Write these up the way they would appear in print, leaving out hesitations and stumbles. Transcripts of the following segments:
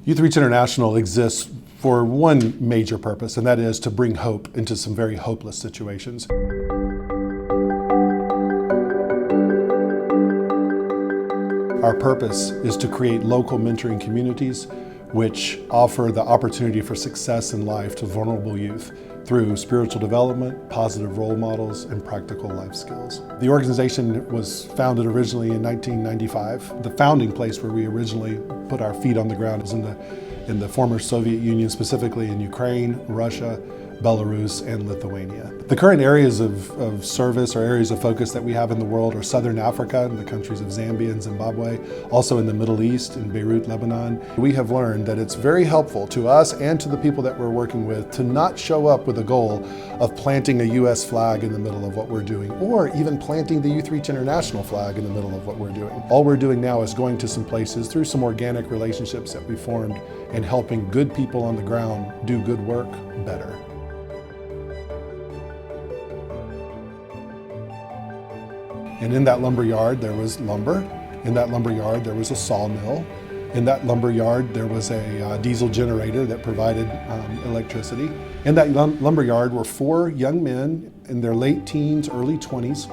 YouthReach International exists for one major purpose, and that is to bring hope into some very hopeless situations. Our purpose is to create local mentoring communities which offer the opportunity for success in life to vulnerable youth through spiritual development, positive role models, and practical life skills. The organization was founded originally in 1995. The founding place where we originally put our feet on the ground is in the former Soviet Union, specifically in Ukraine, Russia, Belarus, and Lithuania. The current areas of service or areas of focus that we have in the world are Southern Africa, in the countries of Zambia and Zimbabwe, also in the Middle East, in Beirut, Lebanon. We have learned that it's very helpful to us and to the people that we're working with to not show up with a goal of planting a U.S. flag in the middle of what we're doing, or even planting the YouthReach International flag in the middle of what we're doing. All we're doing now is going to some places through some organic relationships that we formed and helping good people on the ground do good work better. And in that lumber yard, there was lumber. In that lumber yard, there was a sawmill. In that lumber yard, there was a diesel generator that provided electricity. In that lumber yard were 4 young men in their late teens, early 20s,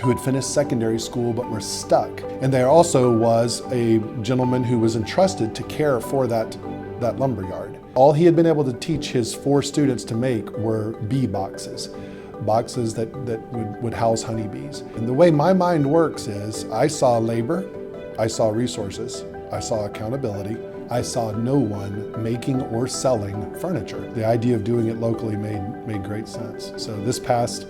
who had finished secondary school but were stuck. And there also was a gentleman who was entrusted to care for that lumber yard. All he had been able to teach his 4 students to make were bee boxes that would house honeybees. And the way my mind works is I saw labor, I saw resources, I saw accountability, I saw no one making or selling furniture. The idea of doing it locally made great sense. So this past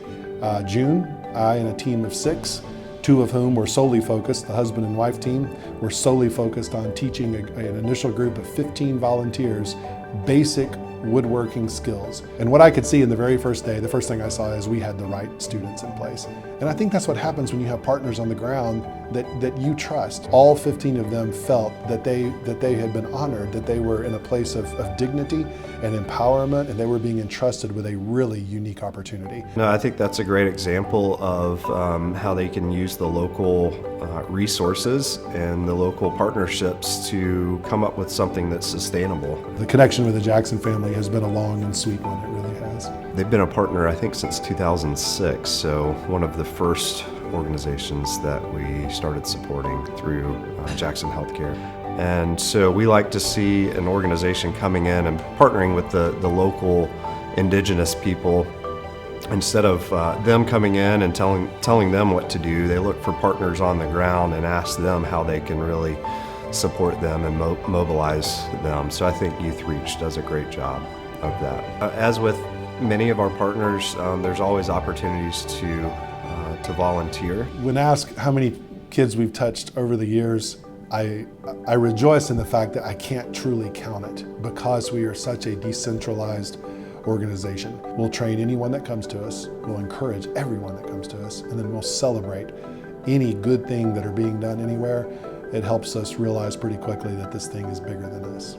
June, I and a team of 6, 2 of whom were solely focused, the husband and wife team, were solely focused on teaching an initial group of 15 volunteers basic woodworking skills. And what I could see in the very first day, the first thing I saw is we had the right students in place. And I think that's what happens when you have partners on the ground that you trust. All 15 of them felt that they had been honored, that they were in a place of dignity and empowerment, and they were being entrusted with a really unique opportunity. No, I think that's a great example of how they can use the local resources and the local partnerships to come up with something that's sustainable. The connection with the Jackson family has been a long and sweet one, it really has. They've been a partner, I think, since 2006, so one of the first organizations that we started supporting through Jackson Healthcare. And so we like to see an organization coming in and partnering with the local indigenous people. Instead of them coming in and telling them what to do, they look for partners on the ground and ask them how they can really support them and mobilize them. So I think YouthReach does a great job of that. As with many of our partners, there's always opportunities to volunteer. When asked how many kids we've touched over the years, I rejoice in the fact that I can't truly count it because we are such a decentralized organization. We'll train anyone that comes to us, we'll encourage everyone that comes to us, and then we'll celebrate any good thing that are being done anywhere. It helps us realize pretty quickly that this thing is bigger than us.